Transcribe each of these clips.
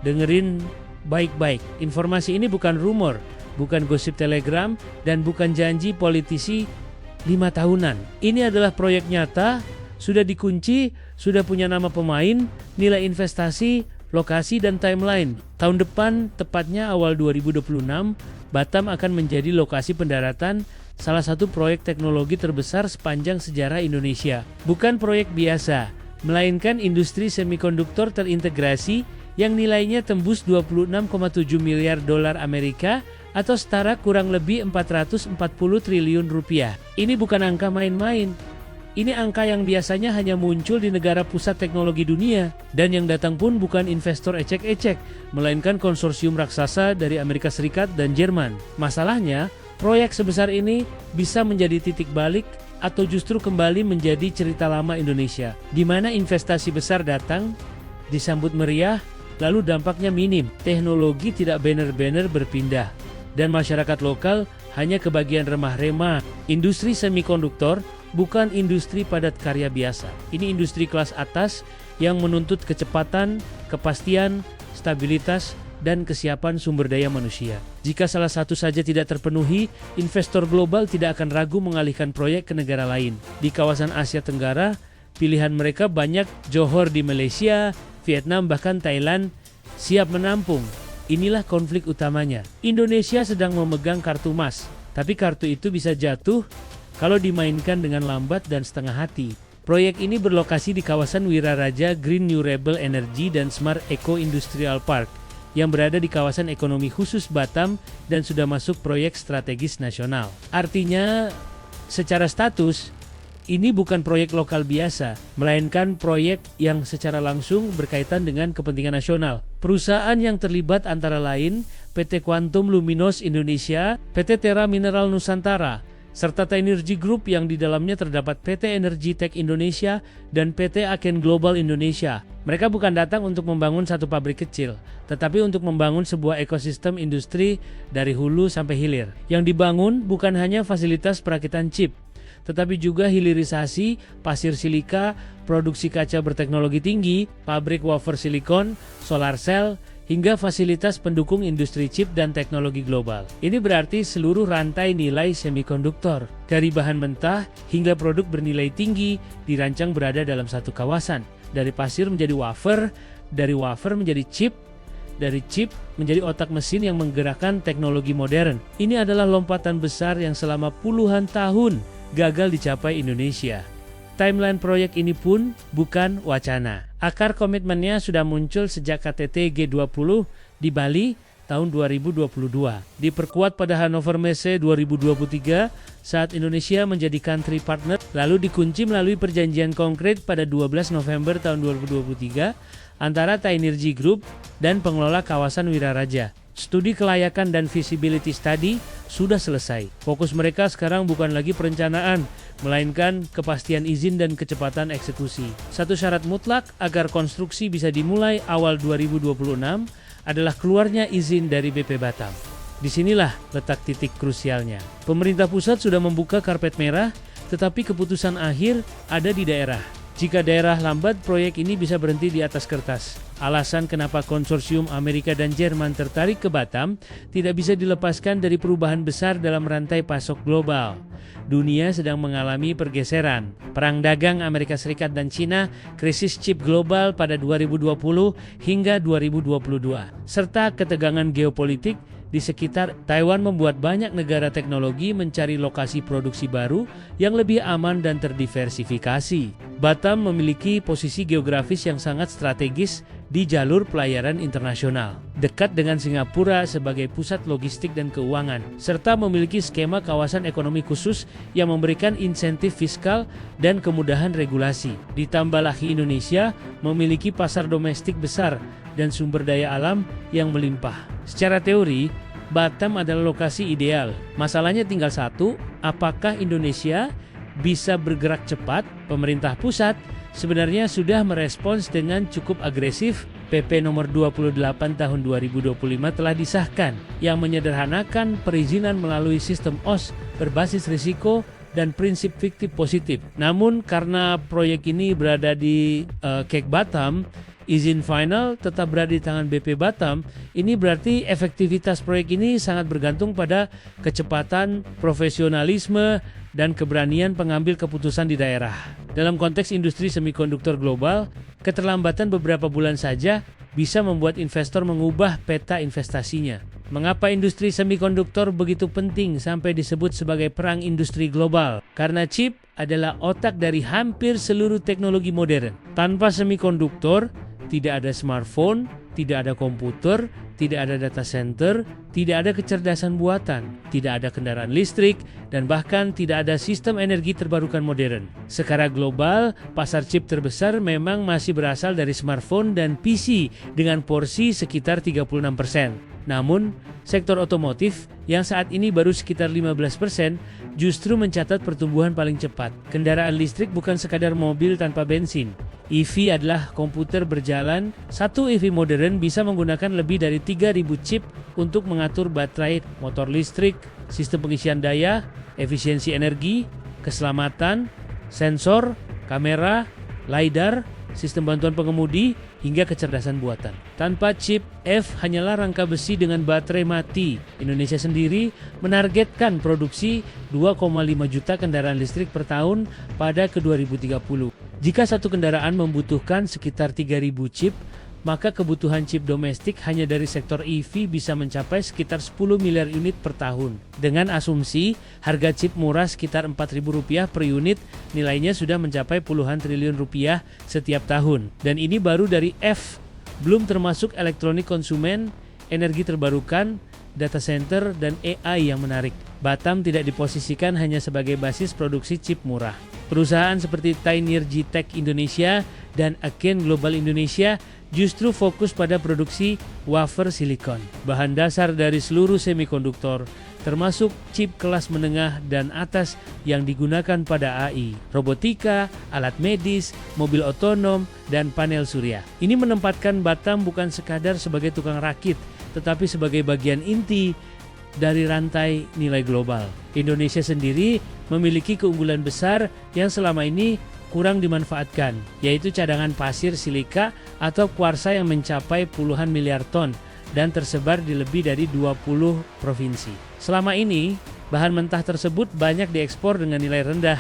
Dengerin baik-baik, informasi ini bukan rumor, bukan gosip Telegram, dan bukan janji politisi 5 tahunan. Ini adalah proyek nyata, sudah dikunci, sudah punya nama pemain, nilai investasi, lokasi, dan timeline. Tahun depan, tepatnya awal 2026, Batam akan menjadi lokasi pendaratan salah satu proyek teknologi terbesar sepanjang sejarah Indonesia. Bukan proyek biasa, melainkan industri semikonduktor terintegrasi yang nilainya tembus 26,7 miliar dolar Amerika atau setara kurang lebih 440 triliun rupiah. Ini bukan angka main-main. Ini angka yang biasanya hanya muncul di negara pusat teknologi dunia, dan yang datang pun bukan investor ecek-ecek, melainkan konsorsium raksasa dari Amerika Serikat dan Jerman. Masalahnya, proyek sebesar ini bisa menjadi titik balik atau justru kembali menjadi cerita lama Indonesia, di mana investasi besar datang, disambut meriah, lalu dampaknya minim, teknologi tidak benar-benar berpindah, dan masyarakat lokal hanya kebagian remah-remah. Industri semikonduktor bukan industri padat karya biasa. Ini industri kelas atas yang menuntut kecepatan, kepastian, stabilitas, dan kesiapan sumber daya manusia. Jika salah satu saja tidak terpenuhi, investor global tidak akan ragu mengalihkan proyek ke negara lain. Di kawasan Asia Tenggara, pilihan mereka banyak. Johor di Malaysia, Vietnam, bahkan Thailand siap menampung. Inilah konflik utamanya. Indonesia sedang memegang kartu emas, tapi kartu itu bisa jatuh kalau dimainkan dengan lambat dan setengah hati. Proyek ini berlokasi di kawasan Wiraraja Green Renewable Energy dan Smart Eco Industrial Park yang berada di kawasan ekonomi khusus Batam dan sudah masuk proyek strategis nasional. Artinya, secara status, ini bukan proyek lokal biasa, melainkan proyek yang secara langsung berkaitan dengan kepentingan nasional. Perusahaan yang terlibat antara lain PT Quantum Luminos Indonesia, PT Terra Mineral Nusantara, serta Tynergy Group yang di dalamnya terdapat PT Energy Tech Indonesia dan PT Aken Global Indonesia. Mereka bukan datang untuk membangun satu pabrik kecil, tetapi untuk membangun sebuah ekosistem industri dari hulu sampai hilir. Yang dibangun bukan hanya fasilitas perakitan chip, tetapi juga hilirisasi, pasir silika, produksi kaca berteknologi tinggi, pabrik wafer silikon, solar cell, hingga fasilitas pendukung industri chip dan teknologi global. Ini berarti seluruh rantai nilai semikonduktor, dari bahan mentah hingga produk bernilai tinggi, dirancang berada dalam satu kawasan. Dari pasir menjadi wafer, dari wafer menjadi chip, dari chip menjadi otak mesin yang menggerakkan teknologi modern. Ini adalah lompatan besar yang selama puluhan tahun gagal dicapai Indonesia. Timeline proyek ini pun bukan wacana. Akar komitmennya sudah muncul sejak KTT G20 di Bali tahun 2022. Diperkuat pada Hannover Messe 2023 saat Indonesia menjadi country partner, lalu dikunci melalui perjanjian konkret pada 12 November tahun 2023 antara Tynergy Group dan pengelola kawasan Wiraraja. Studi kelayakan dan feasibility study sudah selesai. Fokus mereka sekarang bukan lagi perencanaan, melainkan kepastian izin dan kecepatan eksekusi. Satu syarat mutlak agar konstruksi bisa dimulai awal 2026 adalah keluarnya izin dari BP Batam. Disinilah letak titik krusialnya. Pemerintah pusat sudah membuka karpet merah, tetapi keputusan akhir ada di daerah. Jika daerah lambat, proyek ini bisa berhenti di atas kertas. Alasan kenapa konsorsium Amerika dan Jerman tertarik ke Batam tidak bisa dilepaskan dari perubahan besar dalam rantai pasok global. Dunia sedang mengalami pergeseran. Perang dagang Amerika Serikat dan Cina, krisis chip global pada 2020 hingga 2022, serta ketegangan geopolitik di sekitar Taiwan membuat banyak negara teknologi mencari lokasi produksi baru yang lebih aman dan terdiversifikasi. Batam memiliki posisi geografis yang sangat strategis di jalur pelayaran internasional, dekat dengan Singapura sebagai pusat logistik dan keuangan, serta memiliki skema kawasan ekonomi khusus yang memberikan insentif fiskal dan kemudahan regulasi. Ditambah lagi Indonesia memiliki pasar domestik besar dan sumber daya alam yang melimpah. Secara teori, Batam adalah lokasi ideal. Masalahnya tinggal satu, apakah Indonesia bisa bergerak cepat? Pemerintah pusat sebenarnya sudah merespons dengan cukup agresif. PP nomor 28 tahun 2025 telah disahkan yang menyederhanakan perizinan melalui sistem OS berbasis risiko dan prinsip fiktif positif. Namun karena proyek ini berada di Kek Batam, izin final tetap berada di tangan BP Batam, ini berarti efektivitas proyek ini sangat bergantung pada kecepatan, profesionalisme, dan keberanian pengambil keputusan di daerah. Dalam konteks industri semikonduktor global, keterlambatan beberapa bulan saja bisa membuat investor mengubah peta investasinya. Mengapa industri semikonduktor begitu penting sampai disebut sebagai perang industri global? Karena chip adalah otak dari hampir seluruh teknologi modern. Tanpa semikonduktor, tidak ada smartphone, tidak ada komputer, tidak ada data center, tidak ada kecerdasan buatan, tidak ada kendaraan listrik, dan bahkan tidak ada sistem energi terbarukan modern. Secara global, pasar chip terbesar memang masih berasal dari smartphone dan PC dengan porsi sekitar 36%. Namun, sektor otomotif yang saat ini baru sekitar 15% justru mencatat pertumbuhan paling cepat. Kendaraan listrik bukan sekadar mobil tanpa bensin. EV adalah komputer berjalan. Satu EV modern bisa menggunakan lebih dari 3.000 chip untuk mengatur baterai, motor listrik, sistem pengisian daya, efisiensi energi, keselamatan, sensor, kamera, LiDAR, sistem bantuan pengemudi, hingga kecerdasan buatan. Tanpa chip, F hanyalah rangka besi dengan baterai mati. Indonesia sendiri menargetkan produksi 2,5 juta kendaraan listrik per tahun pada ke 2030. Jika satu kendaraan membutuhkan sekitar 3.000 chip, maka kebutuhan chip domestik hanya dari sektor EV bisa mencapai sekitar 10 miliar unit per tahun. Dengan asumsi harga chip murah sekitar Rp4.000 per unit, nilainya sudah mencapai puluhan triliun rupiah setiap tahun. Dan ini baru dari F, belum termasuk elektronik konsumen, energi terbarukan, data center, dan AI yang menarik. Batam tidak diposisikan hanya sebagai basis produksi chip murah. Perusahaan seperti Tinergy Tech Indonesia dan Aken Global Indonesia justru fokus pada produksi wafer silikon, bahan dasar dari seluruh semikonduktor, termasuk chip kelas menengah dan atas yang digunakan pada AI, robotika, alat medis, mobil otonom, dan panel surya. Ini menempatkan Batam bukan sekadar sebagai tukang rakit, tetapi sebagai bagian inti dari rantai nilai global. Indonesia sendiri memiliki keunggulan besar yang selama ini kurang dimanfaatkan, yaitu cadangan pasir silika atau kuarsa yang mencapai puluhan miliar ton dan tersebar di lebih dari 20 provinsi. Selama ini, bahan mentah tersebut banyak diekspor dengan nilai rendah,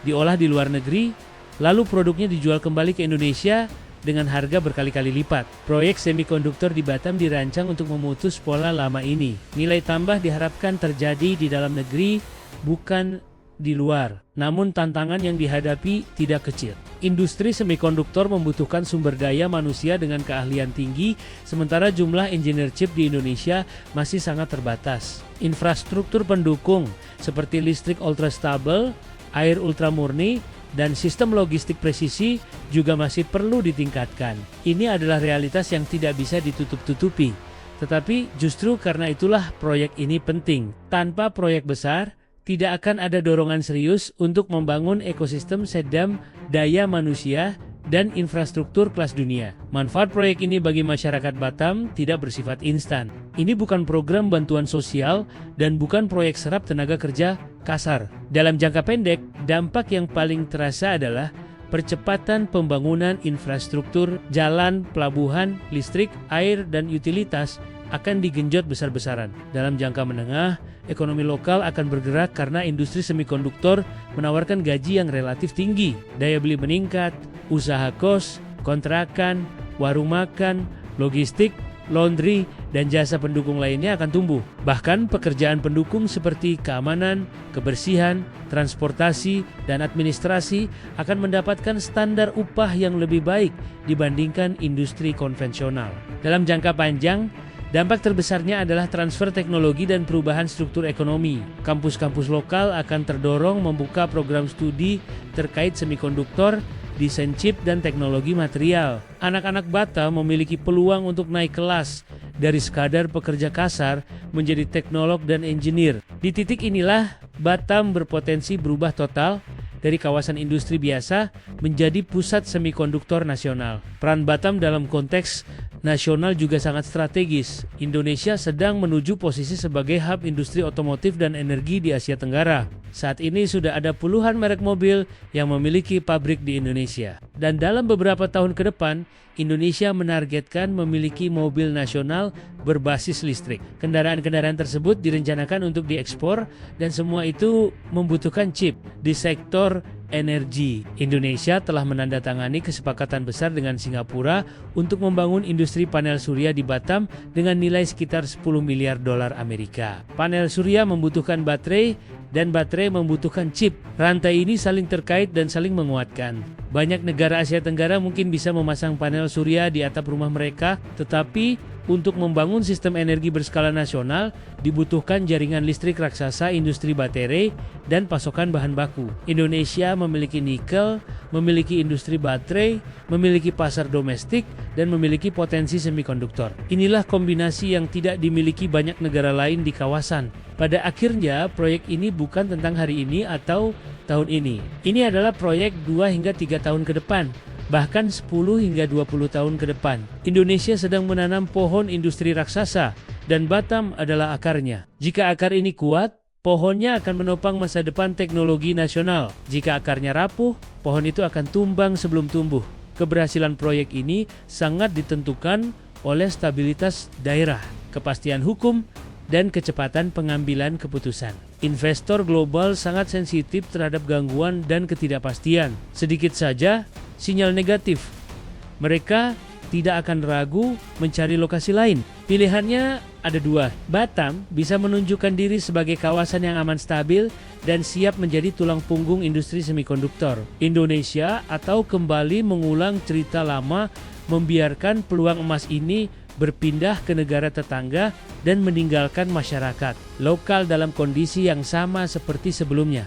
diolah di luar negeri, lalu produknya dijual kembali ke Indonesia dengan harga berkali-kali lipat. Proyek semikonduktor di Batam dirancang untuk memutus pola lama ini. Nilai tambah diharapkan terjadi di dalam negeri, bukan di luar. Namun tantangan yang dihadapi tidak kecil. Industri semikonduktor membutuhkan sumber daya manusia dengan keahlian tinggi, sementara jumlah engineer chip di Indonesia masih sangat terbatas. Infrastruktur pendukung seperti listrik ultra stabil, air ultra murni, dan sistem logistik presisi juga masih perlu ditingkatkan. Ini adalah realitas yang tidak bisa ditutup-tutupi. Tetapi justru karena itulah proyek ini penting. Tanpa proyek besar, tidak akan ada dorongan serius untuk membangun ekosistem sumber daya manusia dan infrastruktur kelas dunia. Manfaat proyek ini bagi masyarakat Batam tidak bersifat instan. Ini bukan program bantuan sosial dan bukan proyek serap tenaga kerja kasar. Dalam jangka pendek, dampak yang paling terasa adalah percepatan pembangunan infrastruktur, jalan, pelabuhan, listrik, air, dan utilitas akan digenjot besar-besaran. Dalam jangka menengah, ekonomi lokal akan bergerak karena industri semikonduktor menawarkan gaji yang relatif tinggi, daya beli meningkat, usaha kos, kontrakan, warung makan, logistik, laundry, dan jasa pendukung lainnya akan tumbuh. Bahkan pekerjaan pendukung seperti keamanan, kebersihan, transportasi, dan administrasi akan mendapatkan standar upah yang lebih baik dibandingkan industri konvensional. Dalam jangka panjang, dampak terbesarnya adalah transfer teknologi dan perubahan struktur ekonomi. Kampus-kampus lokal akan terdorong membuka program studi terkait semikonduktor, desain chip, dan teknologi material. Anak-anak Batam memiliki peluang untuk naik kelas dari sekadar pekerja kasar menjadi teknolog dan engineer. Di titik inilah Batam berpotensi berubah total dari kawasan industri biasa menjadi pusat semikonduktor nasional. Peran Batam dalam konteks nasional juga sangat strategis. Indonesia sedang menuju posisi sebagai hub industri otomotif dan energi di Asia Tenggara. Saat ini sudah ada puluhan merek mobil yang memiliki pabrik di Indonesia. Dan dalam beberapa tahun ke depan, Indonesia menargetkan memiliki mobil nasional berbasis listrik. Kendaraan-kendaraan tersebut direncanakan untuk diekspor dan semua itu membutuhkan chip di sektor energi. Indonesia telah menandatangani kesepakatan besar dengan Singapura untuk membangun industri panel surya di Batam dengan nilai sekitar 10 miliar dolar Amerika. Panel surya membutuhkan baterai dan baterai membutuhkan chip. Rantai ini saling terkait dan saling menguatkan. Banyak negara Asia Tenggara mungkin bisa memasang panel surya di atap rumah mereka, tetapi untuk membangun sistem energi berskala nasional dibutuhkan jaringan listrik raksasa industri baterai dan pasokan bahan baku. Indonesia memiliki nikel, memiliki industri baterai, memiliki pasar domestik, dan memiliki potensi semikonduktor. Inilah kombinasi yang tidak dimiliki banyak negara lain di kawasan. Pada akhirnya, proyek ini bukan tentang hari ini atau tahun ini. Ini adalah proyek 2 hingga 3 tahun ke depan, bahkan 10 hingga 20 tahun ke depan. Indonesia sedang menanam pohon industri raksasa, dan Batam adalah akarnya. Jika akar ini kuat, pohonnya akan menopang masa depan teknologi nasional. Jika akarnya rapuh, pohon itu akan tumbang sebelum tumbuh. Keberhasilan proyek ini sangat ditentukan oleh stabilitas daerah, kepastian hukum, dan kecepatan pengambilan keputusan. Investor global sangat sensitif terhadap gangguan dan ketidakpastian. Sedikit saja sinyal negatif, mereka tidak akan ragu mencari lokasi lain. Pilihannya ada 2. Batam bisa menunjukkan diri sebagai kawasan yang aman, stabil, dan siap menjadi tulang punggung industri semikonduktor Indonesia, atau kembali mengulang cerita lama, membiarkan peluang emas ini berpindah ke negara tetangga dan meninggalkan masyarakat lokal dalam kondisi yang sama seperti sebelumnya.